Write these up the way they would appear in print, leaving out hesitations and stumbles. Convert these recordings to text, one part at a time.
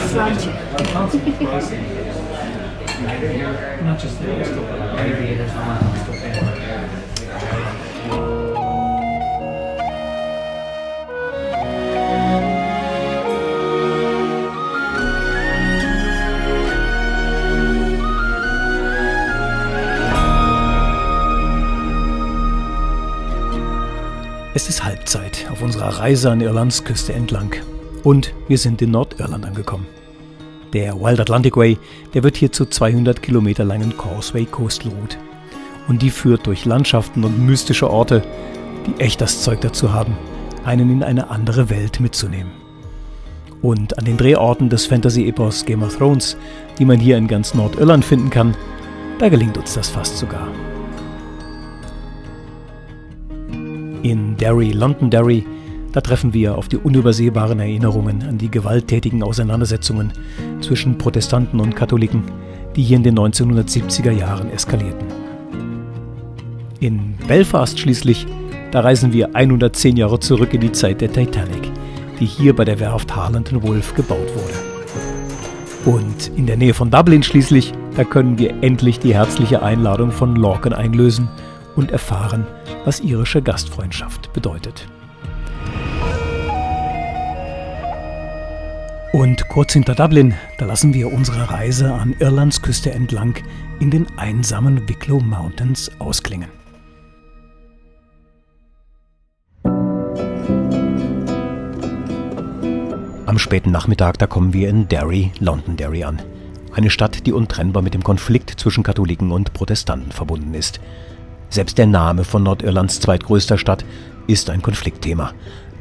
Slanty. Es ist Halbzeit auf unserer Reise an Irlands Küste entlang und wir sind in Nordirland angekommen. Der Wild Atlantic Way, der wird hier zur 200 Kilometer langen Causeway Coastal Route und die führt durch Landschaften und mystische Orte, die echt das Zeug dazu haben, einen in eine andere Welt mitzunehmen. Und an den Drehorten des Fantasy-Epos Game of Thrones, die man hier in ganz Nordirland finden kann, da gelingt uns das fast sogar. In Derry, Londonderry, da treffen wir auf die unübersehbaren Erinnerungen an die gewalttätigen Auseinandersetzungen zwischen Protestanten und Katholiken, die hier in den 1970er Jahren eskalierten. In Belfast schließlich, da reisen wir 110 Jahre zurück in die Zeit der Titanic, die hier bei der Werft Harland & Wolff gebaut wurde. Und in der Nähe von Dublin schließlich, da können wir endlich die herzliche Einladung von Lorcan einlösen und erfahren, was irische Gastfreundschaft bedeutet. Und kurz hinter Dublin, da lassen wir unsere Reise an Irlands Küste entlang in den einsamen Wicklow Mountains ausklingen. Am späten Nachmittag, da kommen wir in Derry, Londonderry an. Eine Stadt, die untrennbar mit dem Konflikt zwischen Katholiken und Protestanten verbunden ist. Selbst der Name von Nordirlands zweitgrößter Stadt ist ein Konfliktthema.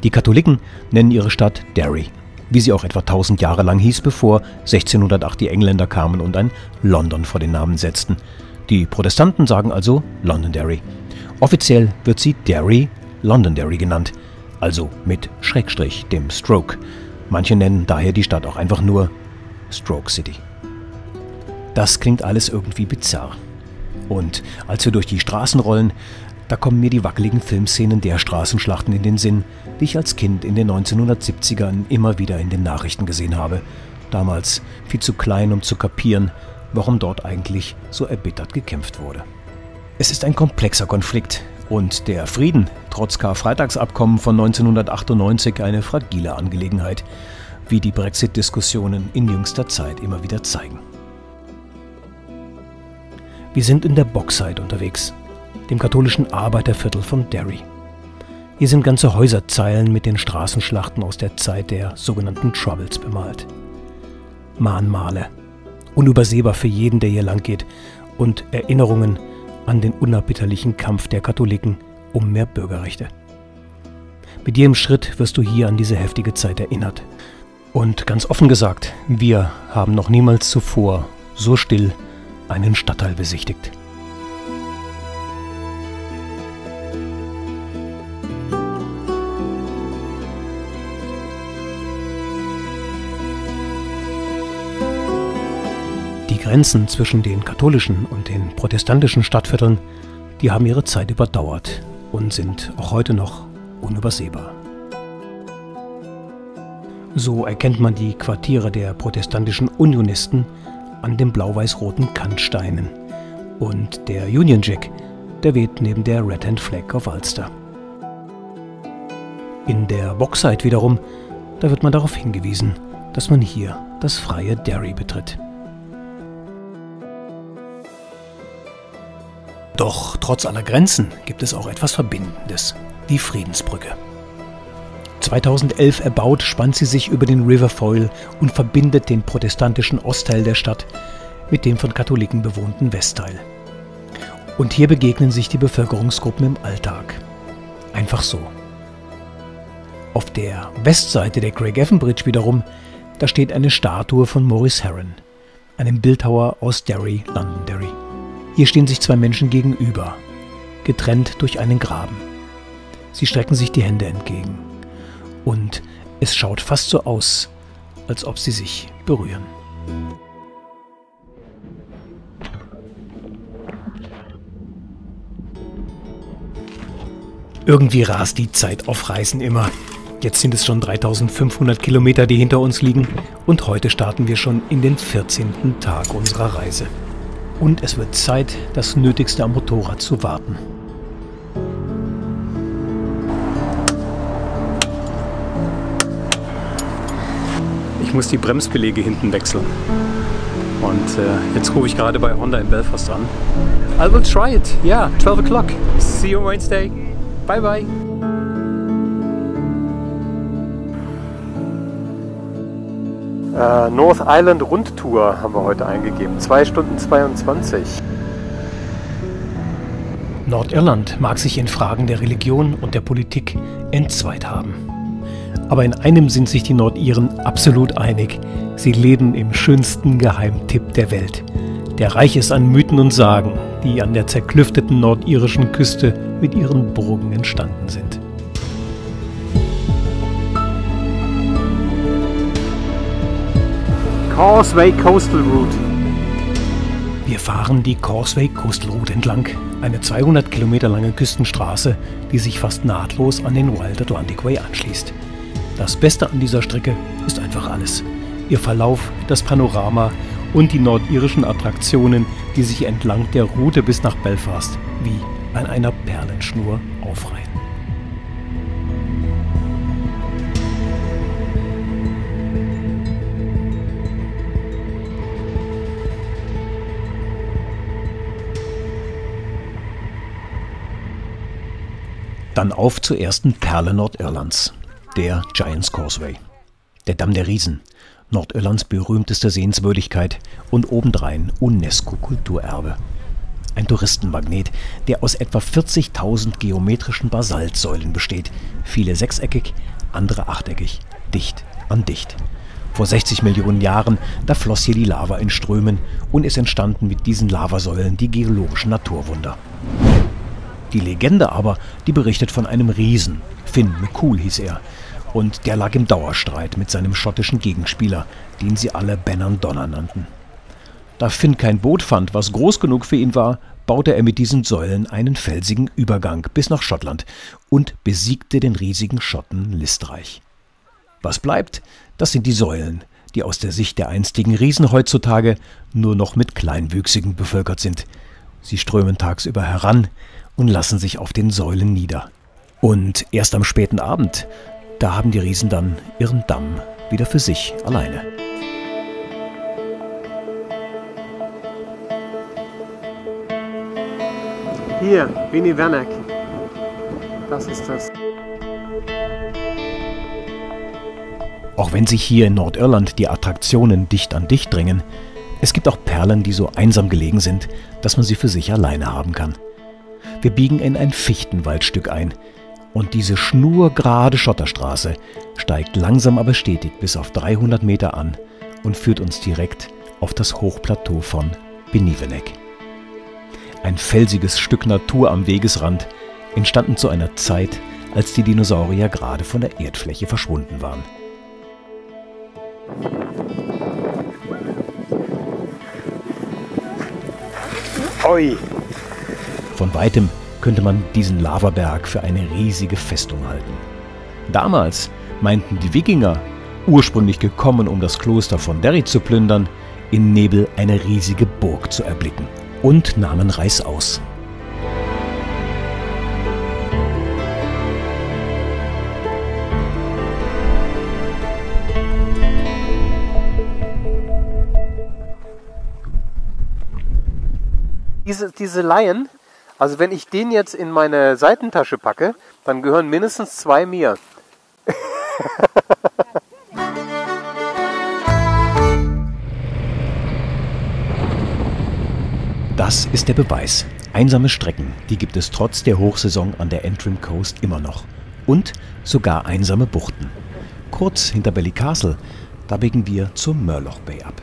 Die Katholiken nennen ihre Stadt Derry, wie sie auch etwa 1000 Jahre lang hieß, bevor 1608 die Engländer kamen und ein London vor den Namen setzten. Die Protestanten sagen also Londonderry. Offiziell wird sie Derry Londonderry genannt, also mit Schrägstrich, dem Stroke. Manche nennen daher die Stadt auch einfach nur Stroke City. Das klingt alles irgendwie bizarr. Und als wir durch die Straßen rollen, da kommen mir die wackeligen Filmszenen der Straßenschlachten in den Sinn, die ich als Kind in den 1970ern immer wieder in den Nachrichten gesehen habe. Damals viel zu klein, um zu kapieren, warum dort eigentlich so erbittert gekämpft wurde. Es ist ein komplexer Konflikt und der Frieden, trotz Karfreitagsabkommen von 1998, eine fragile Angelegenheit, wie die Brexit-Diskussionen in jüngster Zeit immer wieder zeigen. Wir sind in der Bogside unterwegs, dem katholischen Arbeiterviertel von Derry. Hier sind ganze Häuserzeilen mit den Straßenschlachten aus der Zeit der sogenannten Troubles bemalt. Mahnmale, unübersehbar für jeden, der hier lang geht, und Erinnerungen an den unerbitterlichen Kampf der Katholiken um mehr Bürgerrechte. Mit jedem Schritt wirst du hier an diese heftige Zeit erinnert. Und ganz offen gesagt, wir haben noch niemals zuvor so still einen Stadtteil besichtigt. Die Grenzen zwischen den katholischen und den protestantischen Stadtvierteln, die haben ihre Zeit überdauert und sind auch heute noch unübersehbar. So erkennt man die Quartiere der protestantischen Unionisten an den blau-weiß-roten Kantsteinen. Und der Union Jack, der weht neben der Red Hand Flag of Ulster. In der Bogside wiederum, da wird man darauf hingewiesen, dass man hier das freie Derry betritt. Doch trotz aller Grenzen gibt es auch etwas Verbindendes, die Friedensbrücke. 2011 erbaut, spannt sie sich über den River Foyle und verbindet den protestantischen Ostteil der Stadt mit dem von Katholiken bewohnten Westteil. Und hier begegnen sich die Bevölkerungsgruppen im Alltag. Einfach so. Auf der Westseite der Craigavon Bridge wiederum, da steht eine Statue von Maurice Heron, einem Bildhauer aus Derry, Londonderry. Hier stehen sich zwei Menschen gegenüber, getrennt durch einen Graben. Sie strecken sich die Hände entgegen. Und es schaut fast so aus, als ob sie sich berühren. Irgendwie rast die Zeit auf Reisen immer. Jetzt sind es schon 3500 Kilometer, die hinter uns liegen, und heute starten wir schon in den 14. Tag unserer Reise. Und es wird Zeit, das Nötigste am Motorrad zu warten. Ich muss die Bremsbeläge hinten wechseln. Und jetzt rufe ich gerade bei Honda in Belfast an. I will try it. Yeah, 12 o'clock. See you on Wednesday. Bye bye. North Island Rundtour haben wir heute eingegeben. 2 Stunden 22. Nordirland mag sich in Fragen der Religion und der Politik entzweit haben. Aber in einem sind sich die Nordiren absolut einig. Sie leben im schönsten Geheimtipp der Welt, der reich ist an Mythen und Sagen, die an der zerklüfteten nordirischen Küste mit ihren Burgen entstanden sind. Causeway Coastal Route. Wir fahren die Causeway Coastal Route entlang, eine 200 Kilometer lange Küstenstraße, die sich fast nahtlos an den Wild Atlantic Way anschließt. Das Beste an dieser Strecke ist einfach alles. Ihr Verlauf, das Panorama und die nordirischen Attraktionen, die sich entlang der Route bis nach Belfast wie an einer Perlenschnur aufreihen. Dann auf zur ersten Perle Nordirlands, der Giant's Causeway. Der Damm der Riesen, Nordirlands berühmteste Sehenswürdigkeit und obendrein UNESCO-Kulturerbe. Ein Touristenmagnet, der aus etwa 40.000 geometrischen Basaltsäulen besteht, viele sechseckig, andere achteckig, dicht an dicht. Vor 60 Millionen Jahren, da floss hier die Lava in Strömen und es entstanden mit diesen Lavasäulen die geologischen Naturwunder. Die Legende aber, die berichtet von einem Riesen, Finn McCool hieß er, und der lag im Dauerstreit mit seinem schottischen Gegenspieler, den sie alle Benan Donner nannten. Da Finn kein Boot fand, was groß genug für ihn war, baute er mit diesen Säulen einen felsigen Übergang bis nach Schottland und besiegte den riesigen Schotten listreich. Was bleibt, das sind die Säulen, die aus der Sicht der einstigen Riesen heutzutage nur noch mit Kleinwüchsigen bevölkert sind. Sie strömen tagsüber heran und lassen sich auf den Säulen nieder. Und erst am späten Abend, da haben die Riesen dann ihren Damm wieder für sich alleine. Hier, Winnivernac. Das ist das. Auch wenn sich hier in Nordirland die Attraktionen dicht an dicht drängen, es gibt auch Perlen, die so einsam gelegen sind, dass man sie für sich alleine haben kann. Wir biegen in ein Fichtenwaldstück ein und diese schnurgerade Schotterstraße steigt langsam aber stetig bis auf 300 Meter an und führt uns direkt auf das Hochplateau von Binivenek. Ein felsiges Stück Natur am Wegesrand, entstanden zu einer Zeit, als die Dinosaurier gerade von der Erdfläche verschwunden waren. Oi! Von weitem könnte man diesen Lavaberg für eine riesige Festung halten. Damals meinten die Wikinger, ursprünglich gekommen, um das Kloster von Derry zu plündern, im Nebel eine riesige Burg zu erblicken und nahmen Reißaus. Diese Laien, also wenn ich den jetzt in meine Seitentasche packe, dann gehören mindestens 2 mir. Das ist der Beweis. Einsame Strecken, die gibt es trotz der Hochsaison an der Antrim Coast immer noch. Und sogar einsame Buchten. Kurz hinter Ballycastle, da biegen wir zur Murlough Bay ab.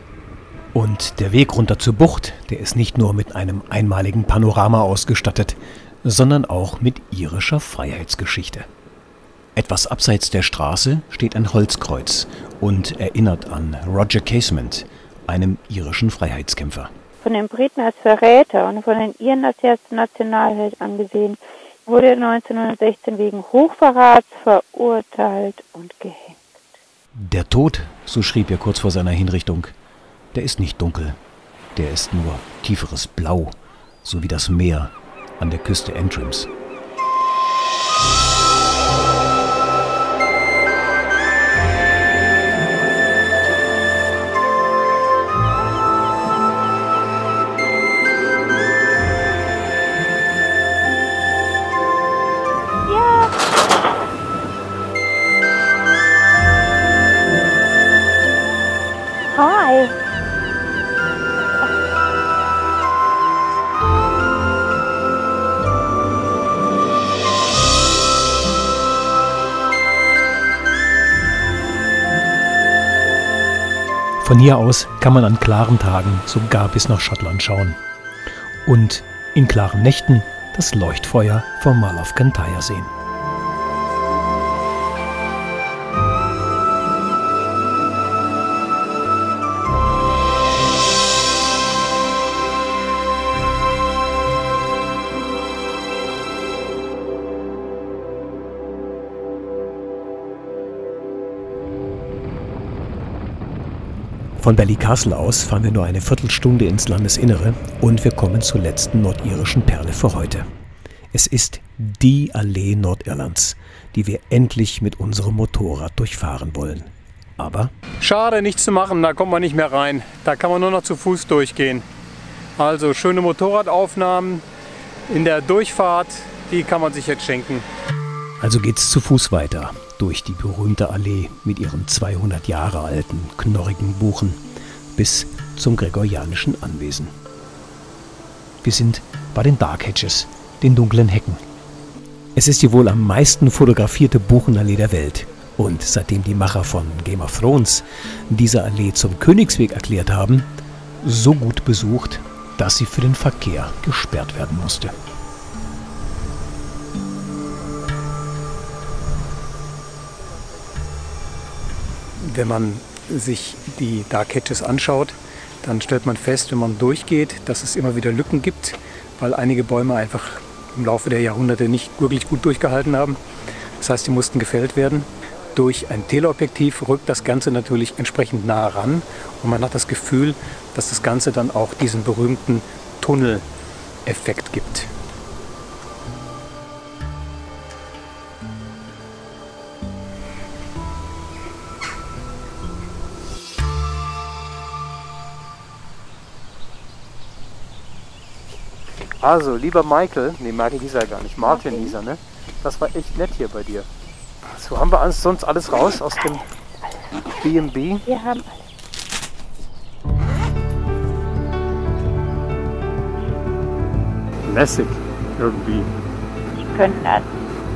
Und der Weg runter zur Bucht, der ist nicht nur mit einem einmaligen Panorama ausgestattet, sondern auch mit irischer Freiheitsgeschichte. Etwas abseits der Straße steht ein Holzkreuz und erinnert an Roger Casement, einem irischen Freiheitskämpfer. Von den Briten als Verräter und von den Iren als erster Nationalheld angesehen. wurde 1916 wegen Hochverrats verurteilt und gehängt. Der Tod, so schrieb er kurz vor seiner Hinrichtung, der ist nicht dunkel, der ist nur tieferes Blau, so wie das Meer an der Küste Antrims. Hi. Von hier aus kann man an klaren Tagen sogar bis nach Schottland schauen. Und in klaren Nächten das Leuchtfeuer vom Mull of Kintyre sehen. Von Ballycastle aus fahren wir nur eine Viertelstunde ins Landesinnere und wir kommen zur letzten nordirischen Perle für heute. Es ist die Allee Nordirlands, die wir endlich mit unserem Motorrad durchfahren wollen. Aber Schade, nichts zu machen, da kommt man nicht mehr rein. Da kann man nur noch zu Fuß durchgehen. Also schöne Motorradaufnahmen in der Durchfahrt, die kann man sich jetzt schenken. also geht's zu Fuß weiter durch die berühmte Allee mit ihren 200 Jahre alten, knorrigen Buchen bis zum gregorianischen Anwesen. Wir sind bei den Dark Hedges, den dunklen Hecken. Es ist die wohl am meisten fotografierte Buchenallee der Welt. Und seitdem die Macher von Game of Thrones diese Allee zum Königsweg erklärt haben, so gut besucht, dass sie für den Verkehr gesperrt werden musste. Wenn man sich die Dark Hedges anschaut, dann stellt man fest, wenn man durchgeht, dass es immer wieder Lücken gibt, weil einige Bäume einfach im Laufe der Jahrhunderte nicht wirklich gut durchgehalten haben. Das heißt, die mussten gefällt werden. Durch ein Teleobjektiv rückt das Ganze natürlich entsprechend nah ran und man hat das Gefühl, dass das Ganze dann auch diesen berühmten Tunneleffekt gibt. Also, lieber Michael, nee, Michael hieß er gar nicht, Martin hieß er, ne? Das war echt nett hier bei dir. So, haben wir sonst alles raus aus dem B&B? Wir haben alles. Lässig, irgendwie. Sie könnten das.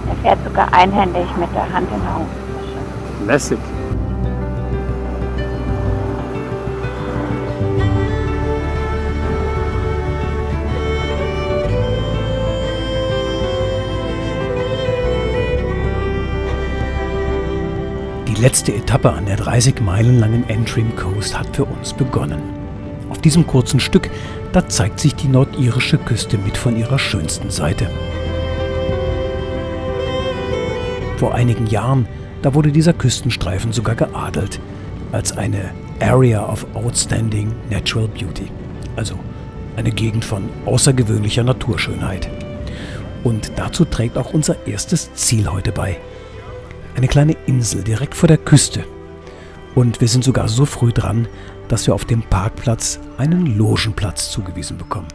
Er fährt sogar einhändig mit der Hand in der Hosentasche. Lässig. Die letzte Etappe an der 30 Meilen langen Antrim Coast hat für uns begonnen. Auf diesem kurzen Stück, da zeigt sich die nordirische Küste mit von ihrer schönsten Seite. Vor einigen Jahren, da wurde dieser Küstenstreifen sogar geadelt als eine Area of Outstanding Natural Beauty, also eine Gegend von außergewöhnlicher Naturschönheit. Und dazu trägt auch unser erstes Ziel heute bei. Eine kleine Insel direkt vor der Küste. Und wir sind sogar so früh dran, dass wir auf dem Parkplatz einen Logenplatz zugewiesen bekommen.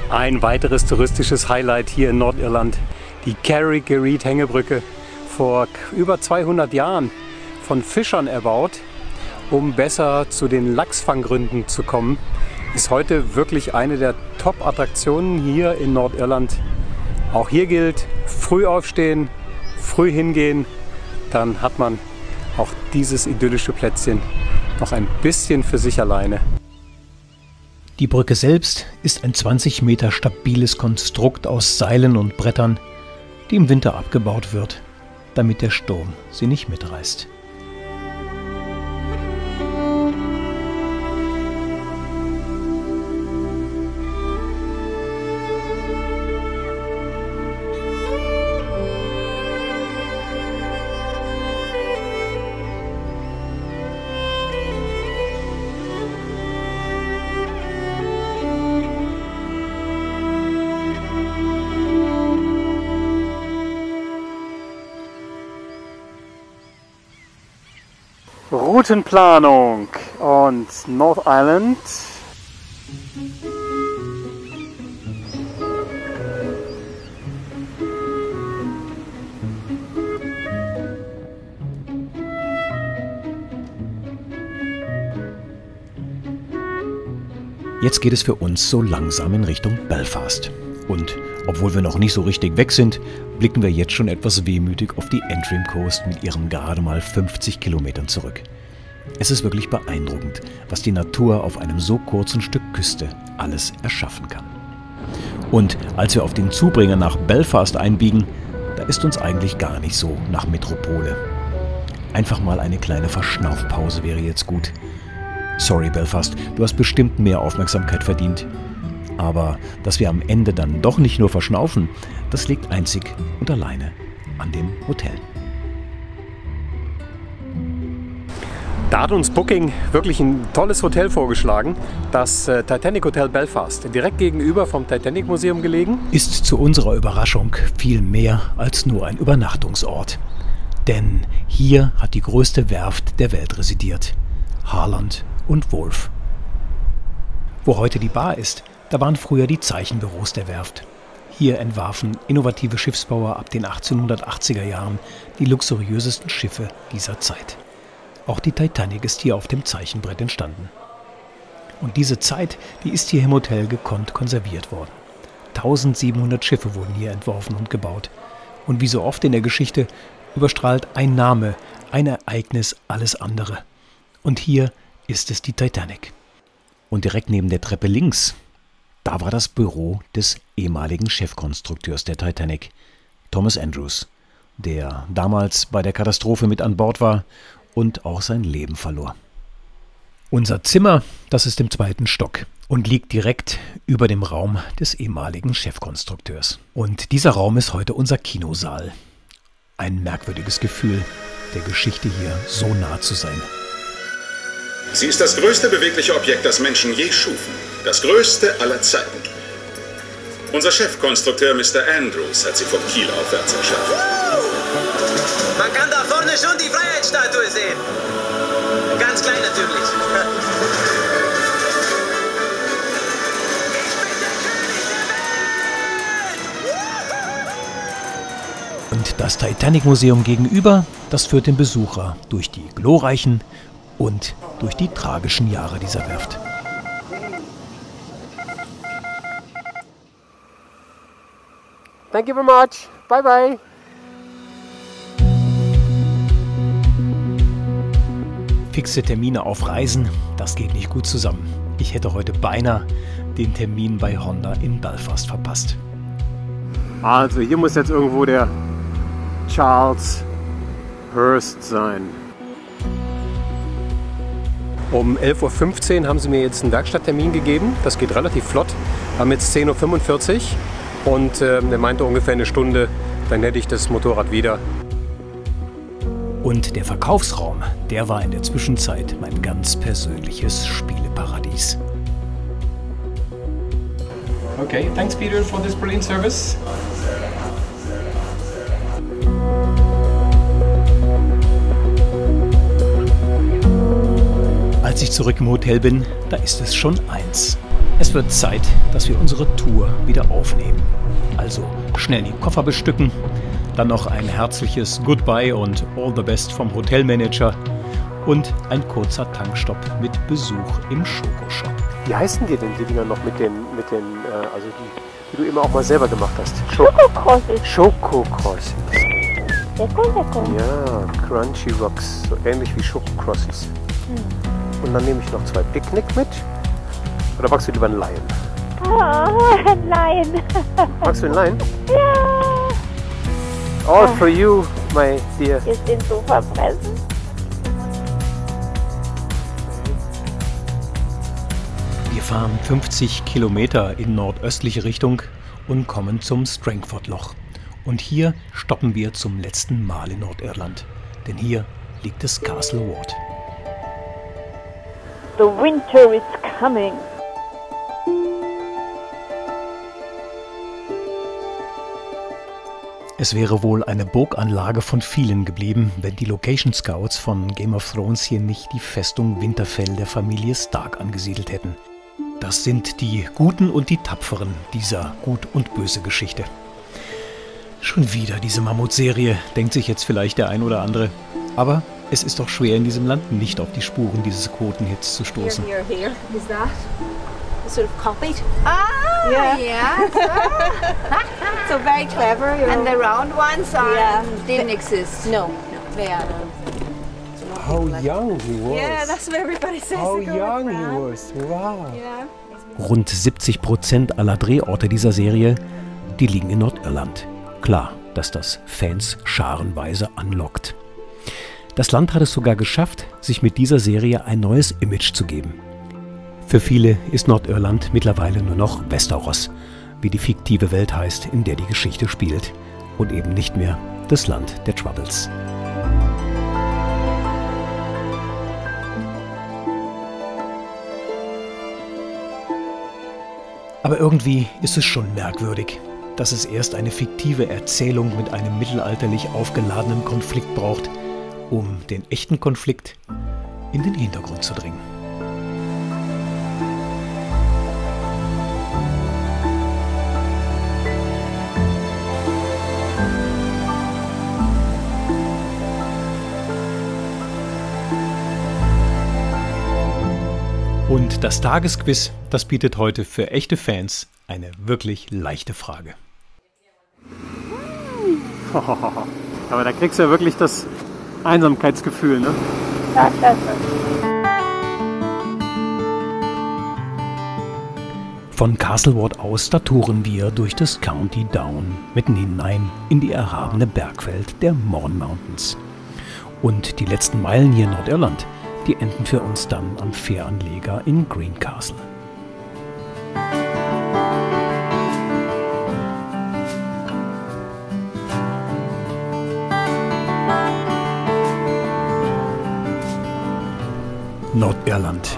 Ein weiteres touristisches Highlight hier in Nordirland, die Carrick-Gereed-Hängebrücke, vor über 200 Jahren von Fischern erbaut, um besser zu den Lachsfanggründen zu kommen, ist heute wirklich eine der Top-Attraktionen hier in Nordirland. Auch hier gilt, früh aufstehen, früh hingehen, dann hat man auch dieses idyllische Plätzchen noch ein bisschen für sich alleine. Die Brücke selbst ist ein 20 Meter stabiles Konstrukt aus Seilen und Brettern, die im Winter abgebaut wird damit der Sturm sie nicht mitreißt. Routenplanung und North Island. Jetzt geht es für uns so langsam in Richtung Belfast. Und obwohl wir noch nicht so richtig weg sind, blicken wir jetzt schon etwas wehmütig auf die Antrim Coast mit ihren gerade mal 50 Kilometern zurück. Es ist wirklich beeindruckend, was die Natur auf einem so kurzen Stück Küste alles erschaffen kann. Und als wir auf den Zubringer nach Belfast einbiegen, da ist uns eigentlich gar nicht so nach Metropole. Einfach mal eine kleine Verschnaufpause wäre jetzt gut. Sorry Belfast, du hast bestimmt mehr Aufmerksamkeit verdient. Aber dass wir am Ende dann doch nicht nur verschnaufen, das liegt einzig und alleine an dem Hotel. Da hat uns Booking wirklich ein tolles Hotel vorgeschlagen, das Titanic Hotel Belfast, direkt gegenüber vom Titanic Museum gelegen. Ist zu unserer Überraschung viel mehr als nur ein Übernachtungsort. Denn hier hat die größte Werft der Welt residiert, Harland und Wolff. Wo heute die Bar ist, da waren früher die Zeichenbüros der Werft. Hier entwarfen innovative Schiffsbauer ab den 1880er Jahren die luxuriösesten Schiffe dieser Zeit. Auch die Titanic ist hier auf dem Zeichenbrett entstanden. Und diese Zeit, die ist hier im Hotel gekonnt konserviert worden. 1700 Schiffe wurden hier entworfen und gebaut. Und wie so oft in der Geschichte überstrahlt ein Name, ein Ereignis alles andere. Und hier ist es die Titanic. Und direkt neben der Treppe links, da war das Büro des ehemaligen Chefkonstrukteurs der Titanic, Thomas Andrews, der damals bei der Katastrophe mit an Bord war und auch sein Leben verlor. Unser Zimmer, das ist im 2. Stock und liegt direkt über dem Raum des ehemaligen Chefkonstrukteurs. Und dieser Raum ist heute unser Kinosaal. Ein merkwürdiges Gefühl, der Geschichte hier so nah zu sein. Sie ist das größte bewegliche Objekt, das Menschen je schufen. Das größte aller Zeiten. Unser Chefkonstrukteur Mr. Andrews hat sie vom Kiel aufwärts erschaffen. Man kann da vorne schon die Freiheitsstatue sehen. Ganz klein natürlich. Und das Titanic-Museum gegenüber, das führt den Besucher durch die glorreichen und durch die tragischen Jahre dieser Werft. Thank you very much. Bye bye. Fixe Termine auf Reisen, das geht nicht gut zusammen. Ich hätte heute beinahe den Termin bei Honda in Belfast verpasst. Also hier muss jetzt irgendwo der Charles Hurst sein. Um 11:15 Uhr haben sie mir jetzt einen Werkstatttermin gegeben. Das geht relativ flott. Wir haben jetzt 10:45 Uhr und er meinte ungefähr eine Stunde, dann hätte ich das Motorrad wieder. Und der Verkaufsraum, der war in der Zwischenzeit mein ganz persönliches Spieleparadies. Okay, thanks Peter for this brilliant service. Als ich zurück im Hotel bin, da ist es schon 1. Es wird Zeit, dass wir unsere Tour wieder aufnehmen. Also schnell die Koffer bestücken, dann noch ein herzliches Goodbye und All the Best vom Hotelmanager und ein kurzer Tankstopp mit Besuch im Schokoshop. Wie heißen die denn, die Dinger noch mit den also die du immer auch mal selber gemacht hast? Schokokrossis. Schokokrossis. Lecker. Ja, Crunchy Rocks, so ähnlich wie Schokokrossis. Und dann nehme ich noch 2 Picknick mit. Oder magst du lieber einen Lion? Oh, ein Lion. Magst du einen Lion? Ja. All for you, my dear. Ist den so verpressen? Wir fahren 50 Kilometer in nordöstliche Richtung und kommen zum Strangford-Loch. Und hier stoppen wir zum letzten Mal in Nordirland. Denn hier liegt das Castle Ward. The winter is coming. Es wäre wohl eine Burganlage von vielen geblieben, wenn die Location Scouts von Game of Thrones hier nicht die Festung Winterfell der Familie Stark angesiedelt hätten. Das sind die Guten und die Tapferen dieser Gut- und Böse-Geschichte. Schon wieder diese Mammutserie, denkt sich jetzt vielleicht der ein oder andere. Aber es ist doch schwer in diesem Land nicht auf die Spuren dieses Quotenhits zu stoßen. Here. Is that sort of copied? Yeah. So very clever. You know. And the round ones are... Didn't exist. No, they are. How young he was. Yeah, that's what everybody says. How they go young with he that. was. Wow. Yeah. Rund 70% aller Drehorte dieser Serie, die liegen in Nordirland. Klar, dass das Fans scharenweise anlockt. Das Land hat es sogar geschafft, sich mit dieser Serie ein neues Image zu geben. Für viele ist Nordirland mittlerweile nur noch Westeros, wie die fiktive Welt heißt, in der die Geschichte spielt. Und eben nicht mehr das Land der Troubles. Aber irgendwie ist es schon merkwürdig, dass es erst eine fiktive Erzählung mit einem mittelalterlich aufgeladenen Konflikt braucht, um den echten Konflikt in den Hintergrund zu drängen. Und das Tagesquiz, das bietet heute für echte Fans eine wirklich leichte Frage. Aber da kriegst du ja wirklich das Einsamkeitsgefühl, ne? Ja, klasse. Von Castle Ward aus, da touren wir durch das County Down, mitten hinein in die erhabene Bergwelt der Mourne Mountains. Und die letzten Meilen hier in Nordirland, die enden für uns dann am Fähranleger in Greencastle. Nordirland.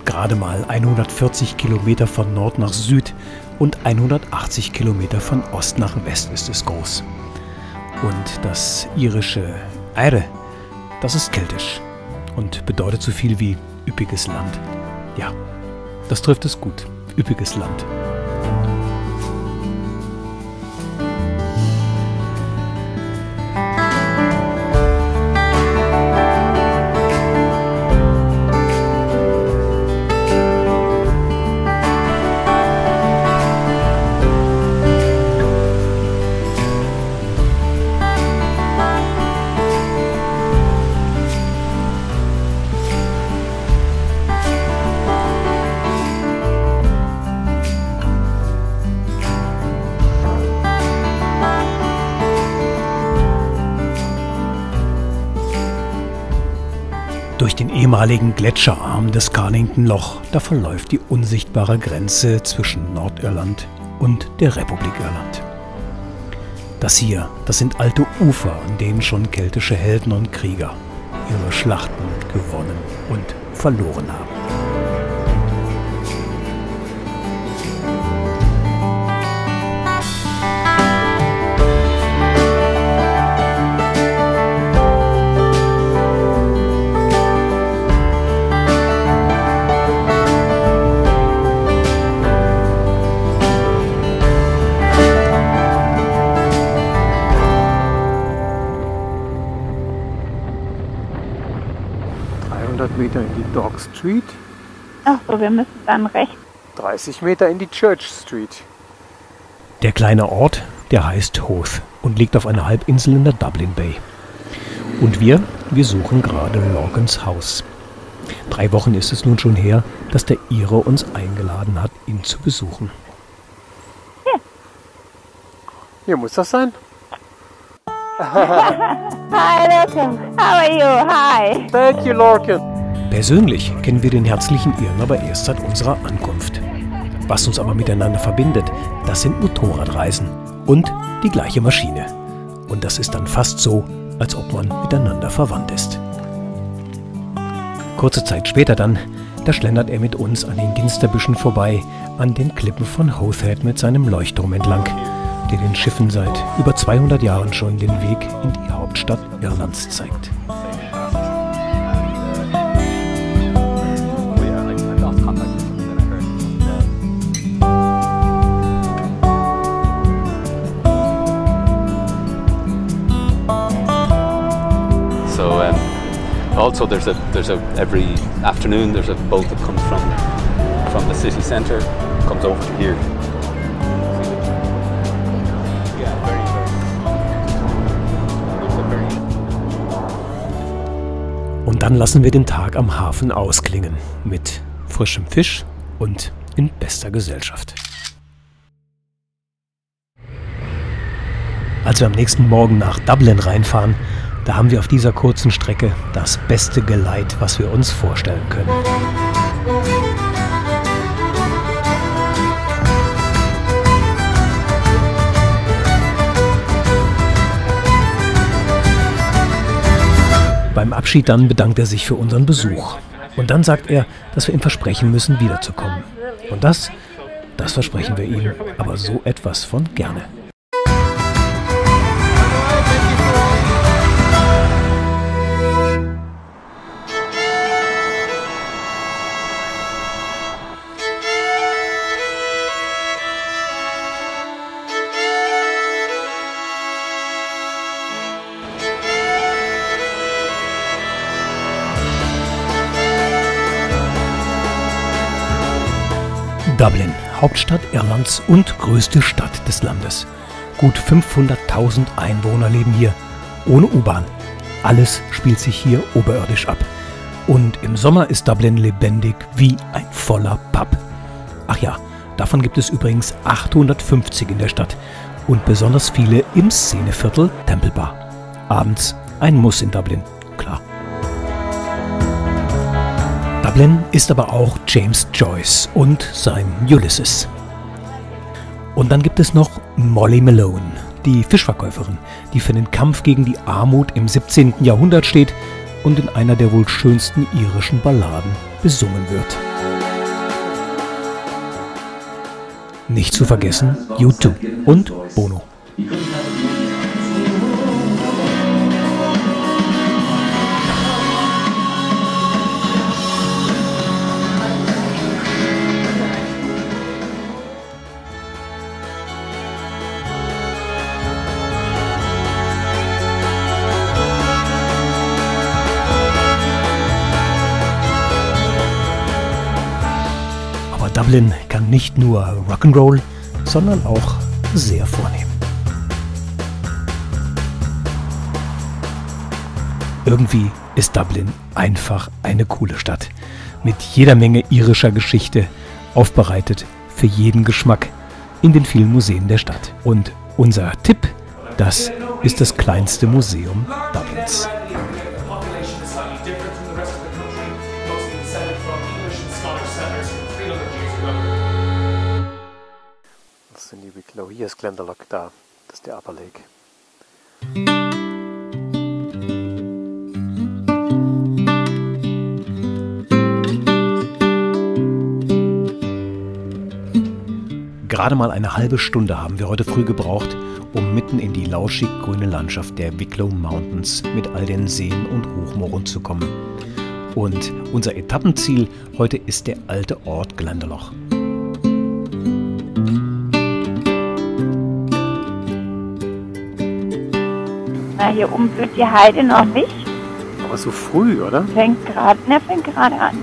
Gerade mal 140 Kilometer von Nord nach Süd und 180 Kilometer von Ost nach West ist es groß. Und das irische Eire, das ist keltisch und bedeutet so viel wie üppiges Land. Ja, das trifft es gut. Üppiges Land. Durch den ehemaligen Gletscherarm des Carnington-Loch, da verläuft die unsichtbare Grenze zwischen Nordirland und der Republik Irland. Das hier, das sind alte Ufer, an denen schon keltische Helden und Krieger ihre Schlachten gewonnen und verloren haben. Meter in die Dog Street, Ach so, wir müssen dann rechts. 30 Meter in die Church Street. Der kleine Ort, der heißt Howth und liegt auf einer Halbinsel in der Dublin Bay. Und wir suchen gerade Lorcans Haus. 3 Wochen ist es nun schon her, dass der Ire uns eingeladen hat, ihn zu besuchen. Hier muss das sein. Hi, Lorcan. How are you? Hi. Thank you, Lorcan. Persönlich kennen wir den herzlichen Iren aber erst seit unserer Ankunft. Was uns aber miteinander verbindet, das sind Motorradreisen und die gleiche Maschine. Und das ist dann fast so, als ob man miteinander verwandt ist. Kurze Zeit später dann, da schlendert er mit uns an den Ginsterbüschen vorbei, an den Klippen von Howth mit seinem Leuchtturm entlang, der den Schiffen seit über 200 Jahren schon den Weg in die Hauptstadt Irlands zeigt. Also, there's a every afternoon there's a boat that comes from the city centre, comes over to here. Yeah, very. Und dann lassen wir den Tag am Hafen ausklingen mit frischem Fisch und in bester Gesellschaft. Als wir am nächsten Morgen nach Dublin reinfahren, da haben wir auf dieser kurzen Strecke das beste Geleit, was wir uns vorstellen können. Beim Abschied dann bedankt er sich für unseren Besuch. Und dann sagt er, dass wir ihm versprechen müssen, wiederzukommen. Und das versprechen wir ihm, aber so etwas von gerne. Dublin, Hauptstadt Irlands und größte Stadt des Landes. Gut 500.000 Einwohner leben hier, ohne U-Bahn. Alles spielt sich hier oberirdisch ab. Und im Sommer ist Dublin lebendig wie ein voller Pub. Ach ja, davon gibt es übrigens 850 in der Stadt und besonders viele im Szeneviertel Temple Bar. Abends ein Muss in Dublin, klar. Dublin ist aber auch James Joyce und sein Ulysses. Und dann gibt es noch Molly Malone, die Fischverkäuferin, die für den Kampf gegen die Armut im 17. Jahrhundert steht und in einer der wohl schönsten irischen Balladen besungen wird. Nicht zu vergessen U2 und Bono. Dublin kann nicht nur Rock'n'Roll, sondern auch sehr vornehm. Irgendwie ist Dublin einfach eine coole Stadt. Mit jeder Menge irischer Geschichte, aufbereitet für jeden Geschmack in den vielen Museen der Stadt. Und unser Tipp, das ist das kleinste Museum Dublins. Das sind die Wicklow. Hier ist Glendalough, da. Das ist der Upper Lake. Gerade mal eine halbe Stunde haben wir heute früh gebraucht, um mitten in die lauschig grüne Landschaft der Wicklow Mountains mit all den Seen und Hochmooren zu kommen. Und unser Etappenziel heute ist der alte Ort Glendalough. Na, hier oben blüht die Heide noch nicht. Aber so früh, oder? Fängt gerade an.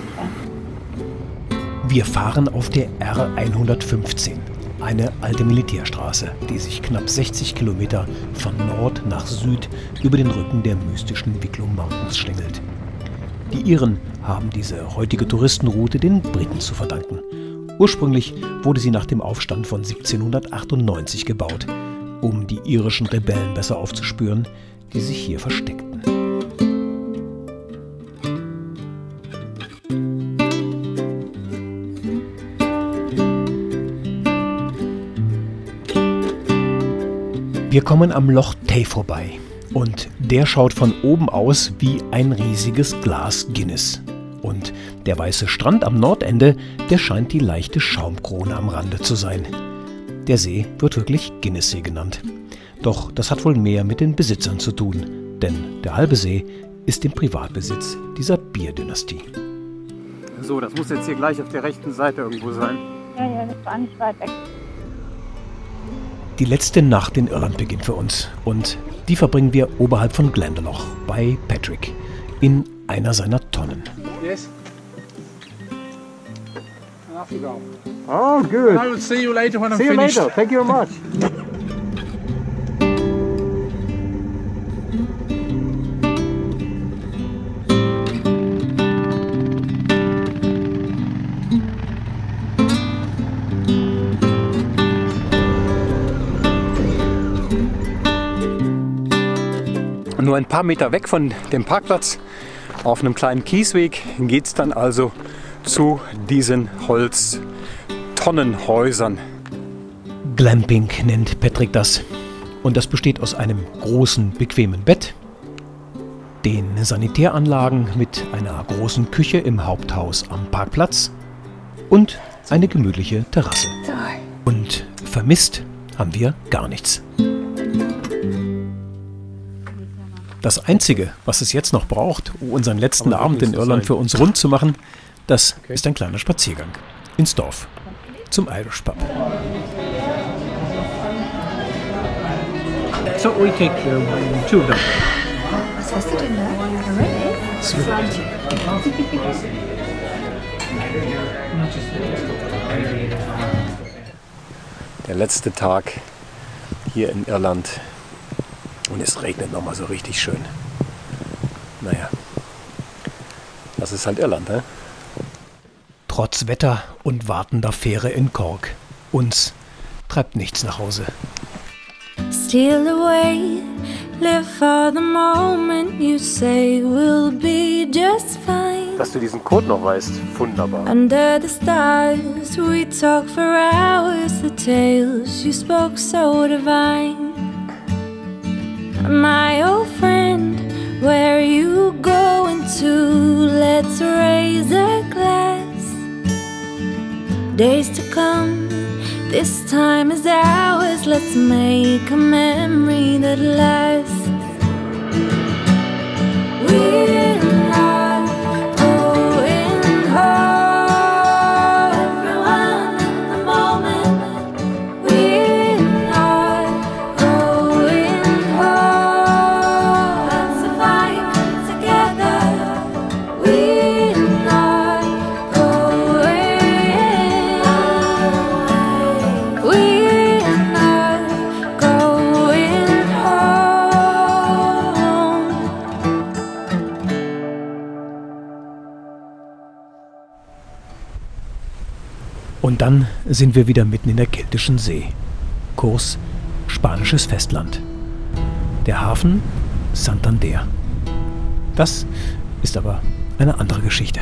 Wir fahren auf der R115, eine alte Militärstraße, die sich knapp 60 Kilometer von Nord nach Süd über den Rücken der mystischen Wicklow Mountains schlängelt. Die Iren haben diese heutige Touristenroute den Briten zu verdanken. Ursprünglich wurde sie nach dem Aufstand von 1798 gebaut. um die irischen Rebellen besser aufzuspüren, die sich hier versteckten. Wir kommen am Loch Tay vorbei und der schaut von oben aus wie ein riesiges Glas Guinness. Und der weiße Strand am Nordende, der scheint die leichte Schaumkrone am Rande zu sein. Der See wird wirklich Guinness-See genannt. Doch das hat wohl mehr mit den Besitzern zu tun, denn der halbe See ist im Privatbesitz dieser Bierdynastie. So, das muss jetzt hier gleich auf der rechten Seite irgendwo sein. Ja, das war nicht weit weg. Die letzte Nacht in Irland beginnt für uns und die verbringen wir oberhalb von Glendalough bei Patrick in einer seiner Tonnen. Yes. Off you go. Oh, good. I will see you later when I'm See you finished. later. Thank you very much. Nur ein paar Meter weg von dem Parkplatz, auf einem kleinen Kiesweg, geht es dann also zu diesen Holztonnenhäusern. Glamping nennt Patrick das. Und das besteht aus einem großen, bequemen Bett, den Sanitäranlagen mit einer großen Küche im Haupthaus am Parkplatz und eine gemütliche Terrasse. Und vermisst haben wir gar nichts. Das Einzige, was es jetzt noch braucht, um unseren letzten Abend in Irland für uns rund zu machen, das ist ein kleiner Spaziergang ins Dorf, zum Irish Pub. So we take two of them. Was hast du denn da? Already? Der letzte Tag hier in Irland. Und es regnet nochmal so richtig schön. Naja, das ist halt Irland, ne? Trotz Wetter und wartender Fähre in Cork. Uns treibt nichts nach Hause. Steal away, live for the moment you say we'll be just fine. Dass du diesen Code noch weißt, wunderbar. Under the stars, we talk for hours, the tales you spoke so divine. My old friend, where are you going to? Let's raise a glass. Days to come, this time is ours. Let's make a memory that lasts. We're not going home. Everyone in the moment. We're not going home. Let's survive together. We're not going home. We're not going home. Und dann sind wir wieder mitten in der Keltischen See. Kurs spanisches Festland. Der Hafen Santander. Das ist aber eine andere Geschichte.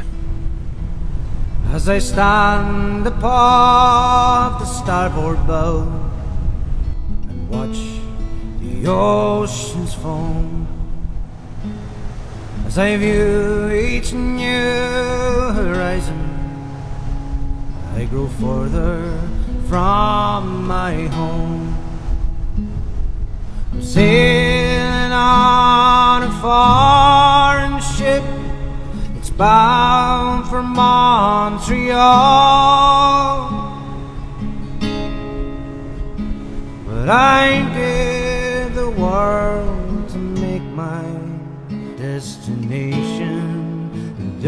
As I stand upon the starboard bow and watch the oceans foam, as I view each new horizon, I grow further from my home. I'm sailing on a foreign ship, it's bound for Montreal, but I did the world to make my destination, and